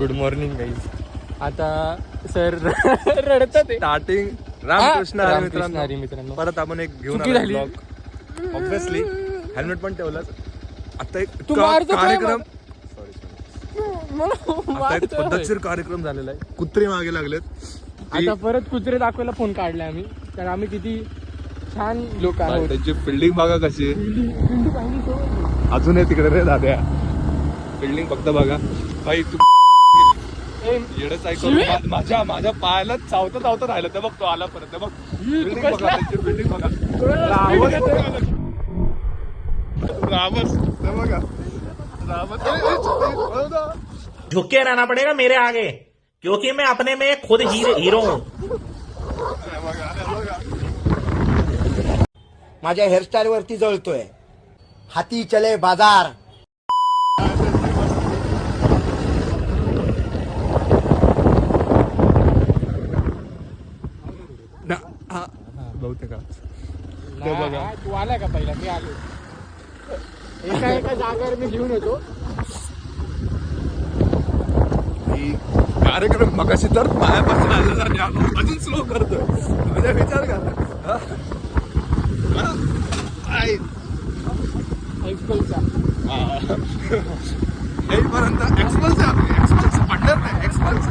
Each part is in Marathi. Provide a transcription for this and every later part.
Good morning guys. आता सर रडतात ते. स्टार्टिंग रामकृष्ण हरी रामकृष्ण हरी मित्रांनो. मित्रांनो. परत आपण एक घेऊन चुकी झाली. ब्लॉग. ऑब्विसली हेल्मेट पण ठेवलं. आता एक तू मारतो काय कार्यक्रम मला आता एक मारतोय. पद्धतशीर कार्यक्रम झालेला आहे. कुत्रे मागे लागलेत. आता परत कुत्रे दाखवायला फोन काढलाय आम्ही. तर आम्ही किती छान लोक आहोत. त्यांची बिल्डिंग बघा कशी आहे. पिंडी पाहिली सोबत. अजून आहे तिकडे रे दाद्या. बिल्डिंग फक्त बघा भाई. तू ए, येडच ऐकून माझ्या पायाला चावता चावता राहिलं. ते बघ तो आला परत. ते बघ बिल्डिंग बघा. त्यांची बिल्डिंग बघा. रावस ते बघा. झुक के रहना पड़ेगा मेरे आगे, क्योंकि मैं अपने में खुद हीरो हूँ. माझ्या हेअरस्टाईल वरती जळतोय. हाती चले बाजार. बहुतेक हा, तू आलाय का पहिला? मी आलो. एका जागेवर मी घेऊन येतो. कार्यक्रम मगाशी तर पायापासून आलेला आणि आपण अजून स्लो करतोय. म्हणजे विचार कर. एक्सपल्सचा. येईपर्यंत एक्सपल्स पडणार नाही. एक्सपल्स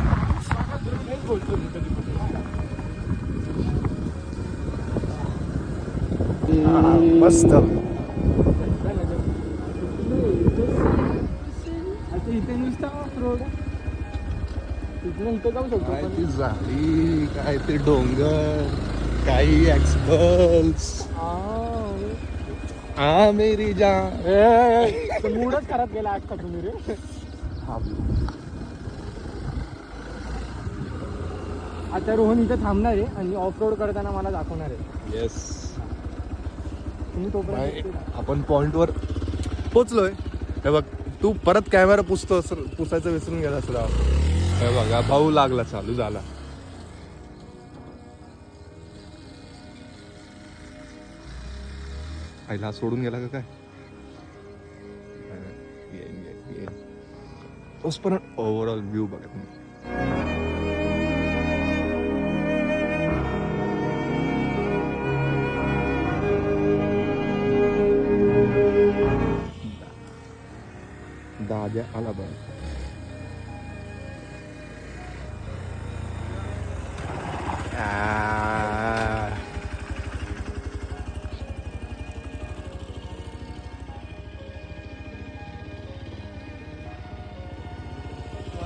बोलतो मी कधी. मस्त. आता इथे नुसता ऑफ रोड. इथे जाऊ शकतो काय पण. ती झाडी, काय ते डोंगर, काही एक्सपल्स. आ मेरी जान. मूडच खराब गेला आजचा तुम्ही रे. आता रोहन इथे थांबणार आहे आणि ऑफ रोड करताना मला दाखवणार आहे. येस. तुम्ही तोपर्यंत आपण पॉइंट वर पोचलोय. हे बघ तू परत कॅमेरा पुसायचं विसरून गेला सुद्धा. हे बघा भाऊ लागला. चालू झाला. आईला सोडून गेला का काय? तोपर्यंत ओव्हरऑल व्ह्यू बघा तुम्ही. दाद्या आला बघ.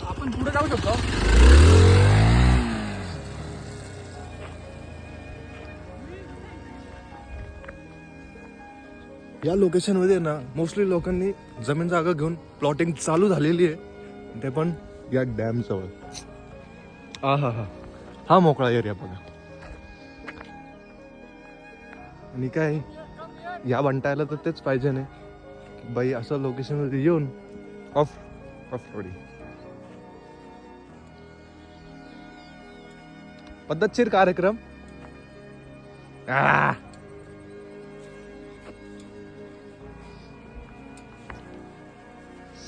आपण पुढे जाऊ शकतो. या लोकेशन मध्ये ना मोस्टली लोकांनी जमीन जागा घेऊन प्लॉटिंग चालू झालेली आहे. ते पण या डॅम जवळ. हा मोकळा एरिया बघा. आणि काय या बंटायला तर तेच पाहिजे नाही की बाई असं लोकेशन मध्ये येऊन ऑफ रोडी. पद्धतशीर कार्यक्रम.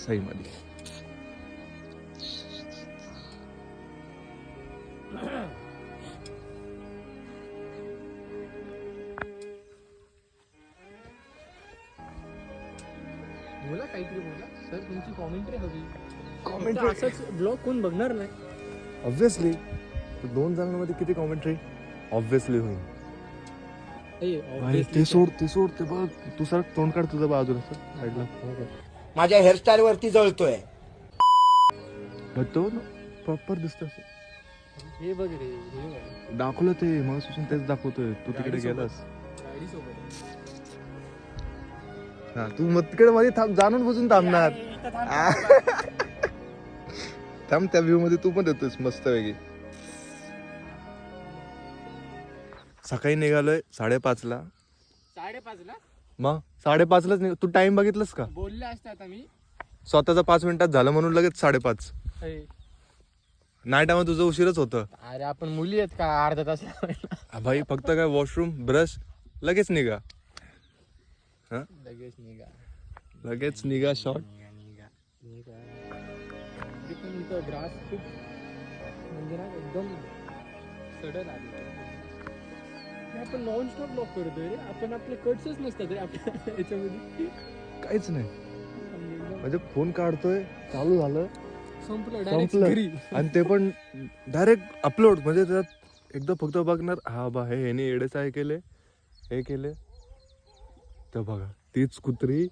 सही मध्ये. बोला काहीतरी बोला सर. तुमची कॉमेंट्री हवी. Commentary. असंच ब्लॉग कोण बघणार नाही. ऑब्विसली 2 जणांमध्ये किती कॉमेंट्री ऑब्विसली होईल. ते सोड ते बघ. तू सर तोंड काढ तुझं बाजूला सर साईडला. माझ्या हेअरस्टाईल वरती जळतोय. तो प्रॉपर दिसत. हे बघ रे. हे बघ. दाखवलं ते मग सुसून तेच दाखवतोय. तू तिकडे गेलास. गाडी सोबत. हा तू मग तिकडे मध्ये थांब. जाणून बुजून थांबणार. थांब त्या व्ह्यू मध्ये तू पण येतोस मस्त वेगळी. सकाळी निघालोय 5:30ला. 5:30ला मग 5:30लाच निघ. तू टाइम बघितलंस का? बोलले असते आता मी. स्वतःचा 5 मिनिटात झालं म्हणून लगेच 5:30. नाही टाइम तुझं उशीरच होतं. अरे आपण मुली आहेत का अर्धा तास लावायला? भाई फक्त काय वॉशरूम ब्रश लगेच निघा. लगेच निघा. लगेच निघा शॉर्ट. तिथं ग्रास खूप म्हणजे ना एकदम सडन आली. आपण नॉन स्टॉप ब्लॉक करतोय रे. आपण आपले कट्सच नसतात रे आपल्या याच्यामध्ये. काहीच नाही म्हणजे एकदम म्हणजे फोन काढतोय चालू झालं संपलं डायरेक्ट संपलं. घरी. आणि ते पण डायरेक्ट अपलोड म्हणजे त्यात एकदा फक्त बघणार हा बा हे ह्याने एडेच आहे केले हे केले तर बघा तीच कुत्री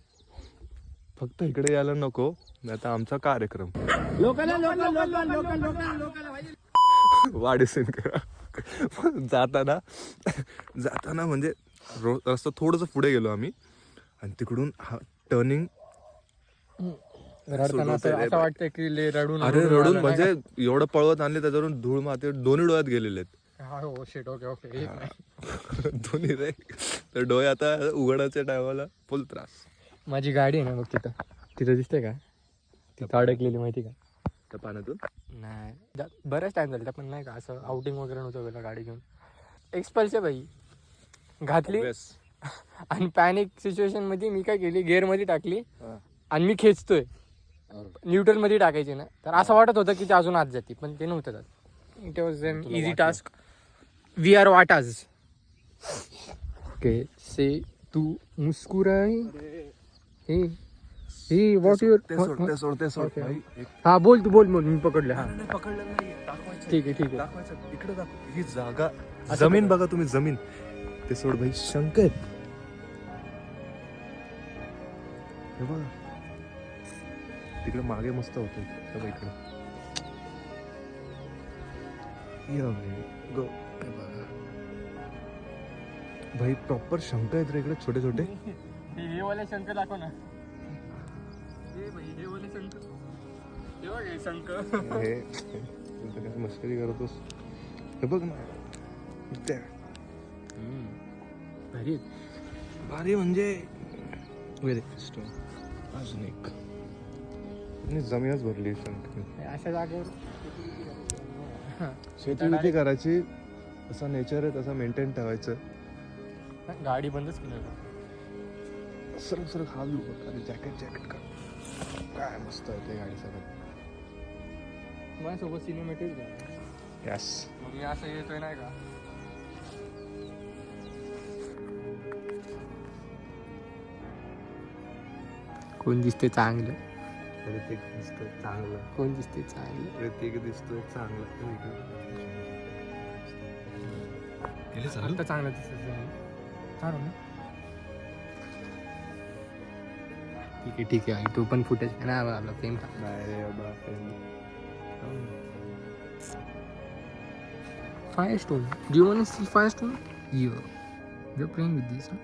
फक्त इकडे यायला नको नाही तर आमचा कार्यक्रम वाढीसेन करा. जाताना म्हणजे रस्ता थोडंसं पुढे गेलो आम्ही आणि तिकडून हा टर्निंग रडताना असं वाटतं की रडून अरे रडून म्हणजे एवढं पळवत आणले त्याच्यावरून धूळ माती दोन्ही डोळ्यात गेलेले आहेत. हो शिट. Okay okay. दोन्ही रे तर डोळे आता उघडायच्या टायमाला फुल त्रास. माझी गाडी आहे ना बघ तिथं दिसते का तिथं अडकलेली माहिती का त्या पाण्यातून. नाही बऱ्याच टाइम झाला पण नाही का असं आउटिंग वगैरे नव्हतं गेलं गाडी घेऊन. एक्सपल्सच्या बाई घातली आणि पॅनिक सिच्युएशन मध्ये मी काय केली गेअरमध्ये टाकली आणि मी खेचतोय न्यूट्रल मध्ये टाकायची ना तर असं वाटत होतं की ते अजून आत जाते पण ते नव्हतं जात. It was an easy task. We are वाटाज. ओके से तू मुस्कुराई हे हे व्हॉट युअर ते सोड हा बोल मी पकडले. हा पकडलं नाही दाखवायचं. ठीक आहे दाखवायचं इकडे दाखव ही जागा जमीन बघा तुम्ही जमीन ते सोड भाई शंक आहेत हे बघा तिकडे मागे मस्त होतं इकडे गो भाई प्रॉपर शंक आहेत रे इकडे छोटे छोटे. हे वाले शंख दाखव ना. हे वाले शंख हे बघ हे शंख. हे मस्करी करतोस हे बघ ना त्या भारी म्हणजे अजून एक जमीनच भरली शंख. अशा जागेवर शेती करायची असा नेचर आहे तसा मेंटेन ठेवायचं. गाडी बंदच केली. सर खालू जॅकेट का काय मस्त आहे ते गाडी सगळं. माझ्यासोबत सिनेमॅटिक यस मी असं येतोय नाही का. कोण दिसते चांगलं ऋतिक दिसतोय चांगलं. कोण दिसते चांगलं ऋतिक दिसतोय चांगलं. आता चांगलं दिसत चालू ना. ठीक आहे तो पण फुटेज आहे ना आपला फेम. नाही रे बाबा Firestone. Do you want to see Firestone? Yeah. We're playing with these. Huh?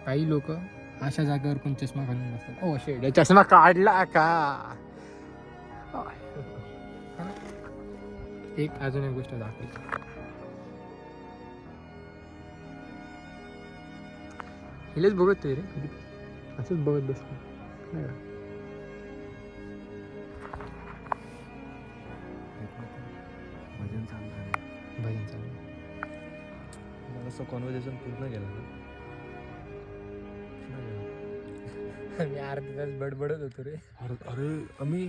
काही लोक अशा जागेवर पण चष्मा घालून बसतात. ओ शेड चष्मा काढला का. एक अजून एक गोष्ट दाखवायची. हिलेच बघत रे कधी असंच बघत बसतो नाही का. भजन चालू मला असं कॉन्व्हर्सेशन पूर्ण केलं ना. मी अर्धा तास बडबडत होतो रे. अरे आम्ही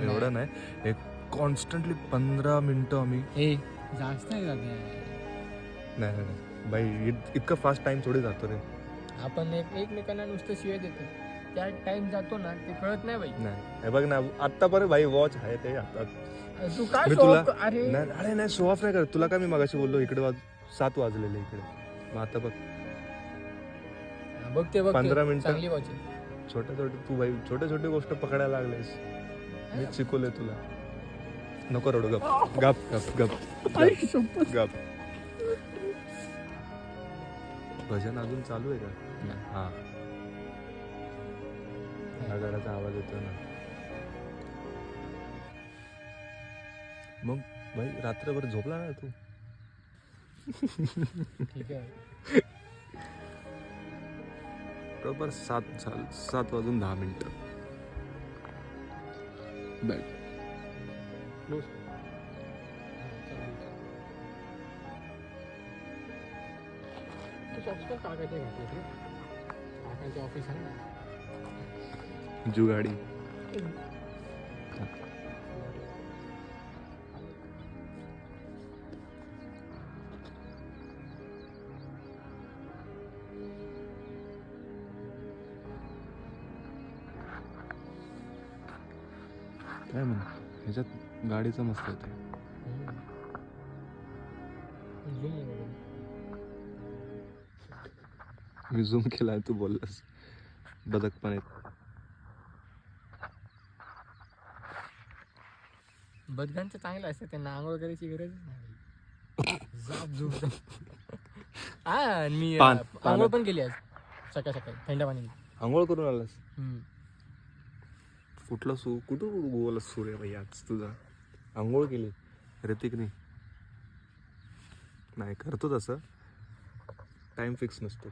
एवढं नाही एक कॉन्स्टंटली 15 मिनिटं आम्ही जास्त नाही बाई इतकं फास्ट टाइम थोडी जातो रे. आपण एकमेकांना नुसतं शिवाय देतो त्या टाइम जातो ना ते कळत नाही बाई. नाही हे बघ ना आत्तापर्यंत भाई वॉच आहे ते हातात. तू काय तुला अरे नाही शो ऑफ नाही करत. तुला काय मी मगाशी बोललो इकडे 7 वाजलेले इकडे मग आता बघ बघते 15 मिनिटं चांगली वॉच. छोटे तू भाई छोटे गोष्ट पकडायला लागलेस. मी शिकवलंय तुला. नको रडू गप गप गप गप गप. भजन अजून चालू आहे का. हा नगाराचा आवाज येतो ना. मग भाई रात्रभर झोपला ना तू. ठीक आहे. बरोबर 7 वाजून 10 मिनिटं. सॉक्स पण काकाचे घातले ते. काकांचे ऑफिस आहे ना. जुगाडी. काय म्हण ह्याच्यात गाडीचं मस्त होते. मी झूम केलाय, तू बोललास बदक पण आहेत. बदकांचं चांगलं असतं, त्यांना आंघोळ करायची गरजच नाही. जाप झूप. हा मी आंघोळ पण केली आज सकाळ सकाळी थंड पाणी. आंघोळ करून आलास? हम्म. कुठं गोवाला सूर आहे भाई आज तुझा? आंघोळ केली ऋतिकने? नाही करतो तसं, टाइम फिक्स नसतो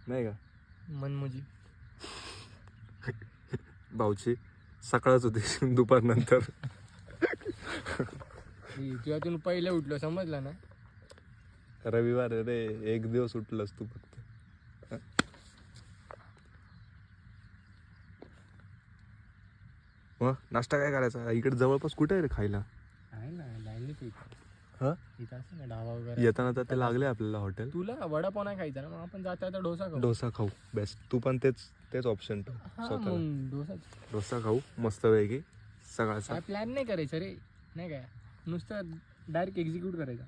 नाही का मनमुजी. भाऊची सकाळच होती दुपारनंतर. तुझ्या तुम्ही पहिले उठलो समजलं ना. रविवार रे, एक दिवस उठलंस तू फक्त. मग नाश्ता काय करायचा? इकडे जवळपास कुठे आहे रे खायला? आहे ना लाईनीच हा इथं असं ना ढाबा वगैरे. येताना तर ते लागले आपल्याला हॉटेल. तुला वडापाव नाही खायचा ना, मग आपण जाता आता डोसा खाऊ. डोसा खाऊ बेस्ट. तू पण तेच ऑप्शन ठेव हा स्वतःला. मग डोसा डोसा खाऊ मस्त पैकी सकाळचा. काय प्लॅन नाही करायचं रे, नाही काय नुसतं डायरेक्ट एक्झिक्यूट करायचा.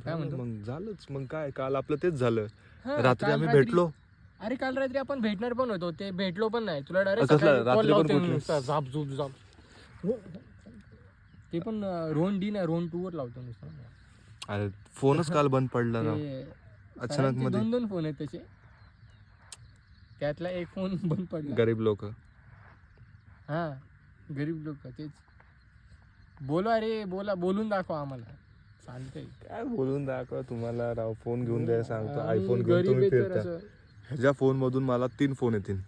काय म्हणतो? मग झालंच. मग काय काल आपलं तेच झालं. हा, रात्री काल आम्ही भेटलो. अरे काल रात्री आपण भेटणार पण होतो, ते भेटलो पण नाही. तुला कसलं? डायरेक्ट रात्री पण कुठलं? झाप झूप झाप. ते पण रोहन डी नाही, रोहन 2 वर लावतो नुसतं. अरे फोनच काल बंद पडला ना ते अचानक सरांचे मध्ये. 2 फोन आहेत त्याचे, त्यातला एक फोन बंद पडला. गरीब लोक. हा गरीब लोक तेच. बोला रे, बोलून दाखवा आम्हाला. चालतंय. काय बोलून दाखवा तुम्हाला राव. फोन घेऊन द्यायला सांगतो. आम्ही आयफोन घेऊन गरीब तुम्ही आहे तर फिरता. असं. ह्याच्या फोन मधून मला 3 फोन येतील,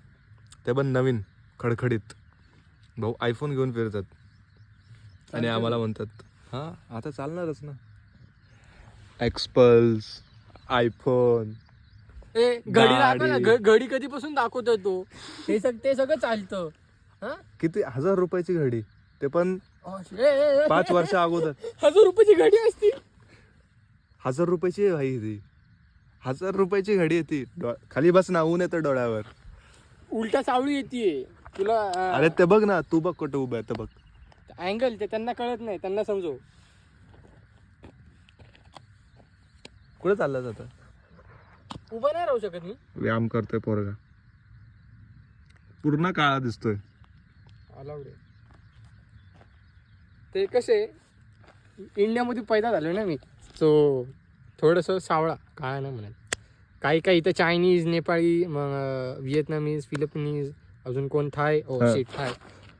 ते पण नवीन खडखडीत. भाऊ आयफोन घेऊन फिरतात आणि आम्हाला म्हणतात हा आता चालणारच ना. XPulse, iPhone. ए घडी दाखव ना, घडी कधीपासून दाखवतोय तो. ते सगळं चालतं. हा किती 1000 रुपयाची घडी, ते पण ए, 5 वर्ष अगोदर. 1000 रुपयाची घडी असती. 1000 रुपयाची आहे भाई ती. 1000 रुपयाची घडी येते. खाली बस ना, ऊन येतं डोळ्यावर. उलटा सावळी येते तुला. अरे ते बघ ना, तू बघ कुठं उभं आहे ते बघ. अँगल ते त्यांना कळत नाही, त्यांना समजव. कुठे चालला जातं? उभा नाही राहू शकत मी. व्यायाम करतोय पोरगा, पूर्ण काळा दिसतोय. अलाउड आहे ते. कसे इंडियामध्ये पैदा झालोय ना मी, सो थोडंसं सावळा काय नाही म्हणत. काही इथं चायनीज, नेपाळी, मग व्हिएतनामीज, फिलिपिनीज, अजून कोण थाय. शिट थाय.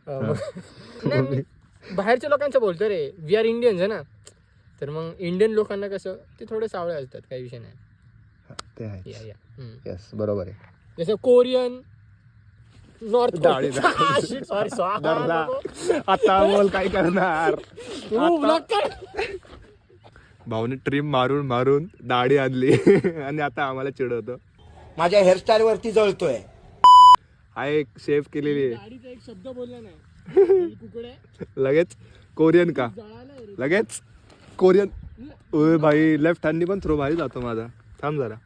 नाही मी बाहेरच्या लोकांचं बोलतो रे. वी आर इंडियन्स आहे ना, तर मग इंडियन लोकांना कसं ते थोडे सावळे असतात, काही विषय नाही. ते आहे. यस बरोबर आहे. जसं कोरियन, नॉर्थ. डाळी आता बोल काय करणार. भाऊने ट्रिम मारून दाढी आणली आणि आता आम्हाला चिडवतो. माझ्या हेअरस्टाईल वरती जळतोय. हा एक शेफ केलेली आहे. गाडीचा एक शब्द बोलला नाही. कुकडे लगेच कोरियन का? लगेच कोरियन. ओय भाई, लेफ्ट हँडनी पण थ्रो भारी जातो माझा. थांब जरा.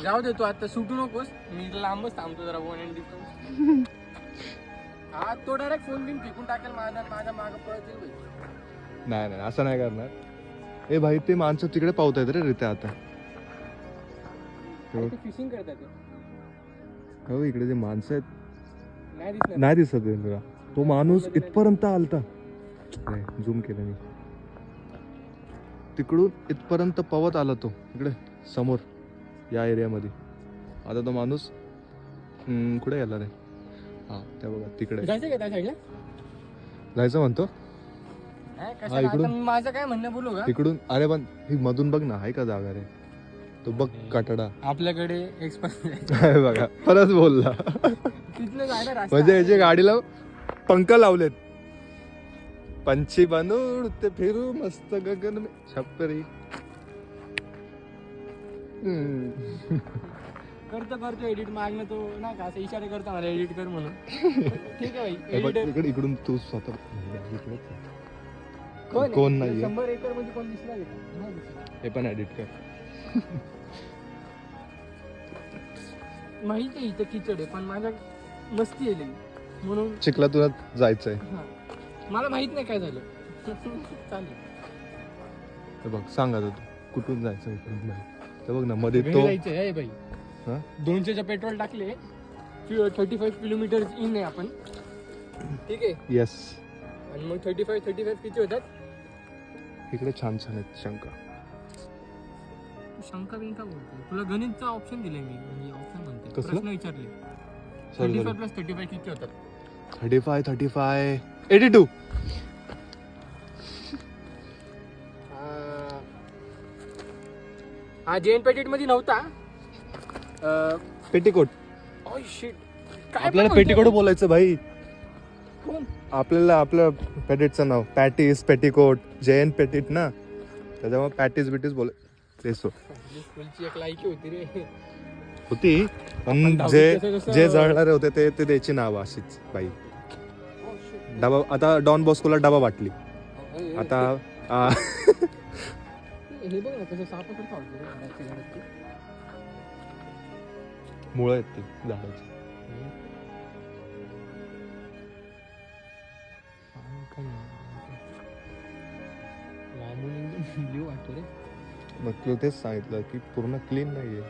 जाऊ दे, तू आता सुटू नकोस. मी लांबच थांबतो जरा. 1 हा तो डायरेक्ट फोन घेऊन फेकून टाकेल माझ्या मागं पळतील. नाही असं नाही करणार. ए भाई, ते माणसं तिकडे पावतायत रे रित्या आता. फिशिंग करतात. हो, इकडे जे माणसं आहेत नाही दिसणार. नाही दिसत आहे तुला. तो माणूस इथपर्यंत आलता. झूम केलं मी. तिकडून इथपर्यंत पवत आला तो इकडे समोर या एरियामध्ये. आता तो माणूस कुठे गेला रे? हा त्या बघा तिकडे. जायचं का त्या साईडला? जायचं म्हणतो. इकडून माझं काय म्हणणं बोलू का? इकडून. अरे पण ही मधून बघ ना, आहे का जागा रे? तो बघ कटडा आपल्याकडे एक्सपल्स आहे बघा, परत बोलला. तिथलं जायला रस्ता म्हणजे आहे. याच्या गाडीला पंख लावलेत. पंछी बनून उडते फिरू मस्त गगन में छपरी. करतो एडिट मागणं तो नाही का असं इशारे करतो मला एडिट कर म्हणून. ठीक आहे भाई हे बघ, एडिटर इकडून तू स्वतः कोण कोण नाहीये. 100 एकर मध्ये कोण दिसणार आहे का? नाही दिसणार. हे पण एडिट कर. माहिती आहे इथं किचड आहे पण माझ्या मस्ती आहे लई. म्हणून चिखलातूनच जायचंय. हा. मला माहित नाही काय झालं. चालेल हे बघ सांग आता तू कुठून जायचं इकडून बाहेर. ते बघ ना मध्ये घरी तो जायचं आहे भाई. हा? 200चं पेट्रोल टाकले 35 किलोमीटर इन आहे आपण. ठीक आहे येस. आणि मग 35 किती होतात? इकडे छान छान आहेत शंका. शंका बिंका बोलतो तुला गणितचा ऑप्शन दिले मी म्हणजे ऑप्शन म्हणते कसलं? प्रश्न विचारले. Sorry, 35 प्लस 35 किती होतात? 35 82. हा जेएन पेटेट मध्ये नव्हता. पेटीकोट. ओय शिट काय आपल्याला पण पेटीकोट म्हणतोय? बोलायचं भाई. कोण? आपल्याला आपलं पेटीटचं नाव पॅटीस पेटीकोट जेएन पेटीट ना, त्याच्यामुळे पॅटीस बिटीस बोल तेच आपली स्कूलची एक लायकी होती रे. होती. पण आपण दहावीत जे कसं- जे जळणारे होते ते द्यायची नाव अशीच बाई. Oh, shit. डबा आता डॉन बॉस्कोला डबा वाटली. आता हे बघ ना कसं सापासारखं वाटतं रे झाडाची झाडाची. मुळं आहेत ती झाडाची. लांबून एकदम ब्ल्यू वाटतो रे. मग तू तेच सांगितलं की पूर्ण क्लीन नाहीये.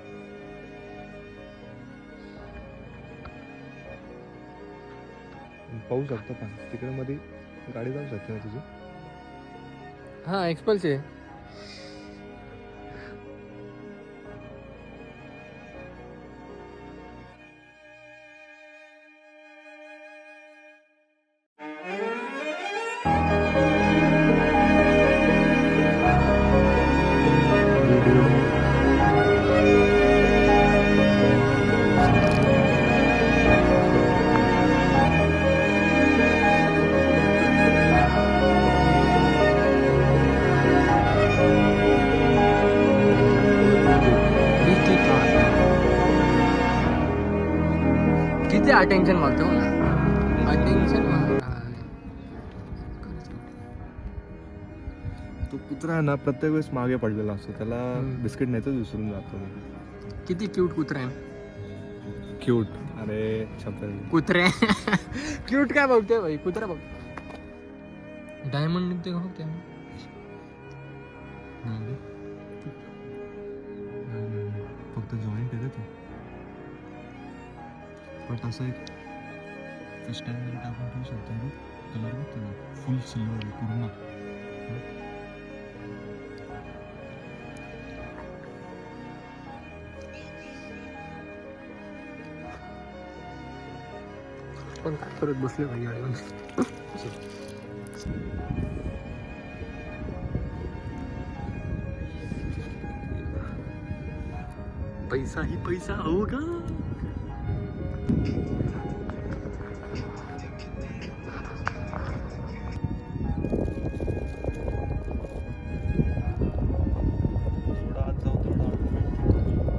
पाहू शकतो पण तिकडे मध्ये गाडी जाऊ शकते ना तुझी. हा एक्सपल्स आहे. किती अटेन्शन मागतो ना अटेन्शन तो कुत्रा आहे ना प्रत्येक वेळेस मागे पडलेला असतो. त्याला हम्म. बिस्किट न्यायचं विसरून जातो मी. किती क्यूट कुत्रा आहे. क्यूट. अरे छपरी. कुत्रे क्यूट काय बघतोय भाई कुत्रा बघ. डायमंड निघते का बघते फक्त जॉईंट आहे ते. पण असं एक फर्स्ट टाइम मध्ये टाकून ठेवू शकतो. कलर बघतो फुल सिल्वर पूर्ण. पण काय करत बसले भाई गाडीवर. पैसा ही पैसा होगा.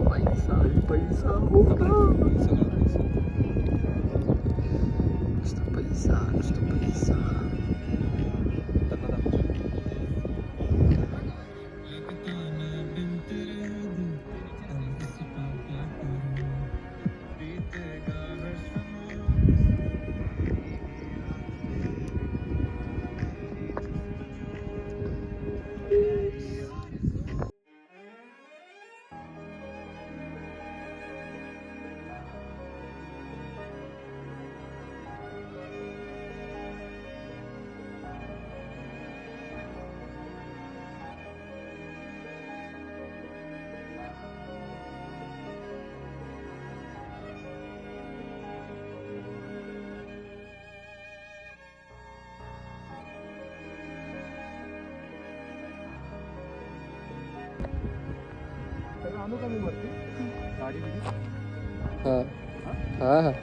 पैसा ही पैसा होगा. नुसतं पैसा नुसतं पैसा. हा हा हा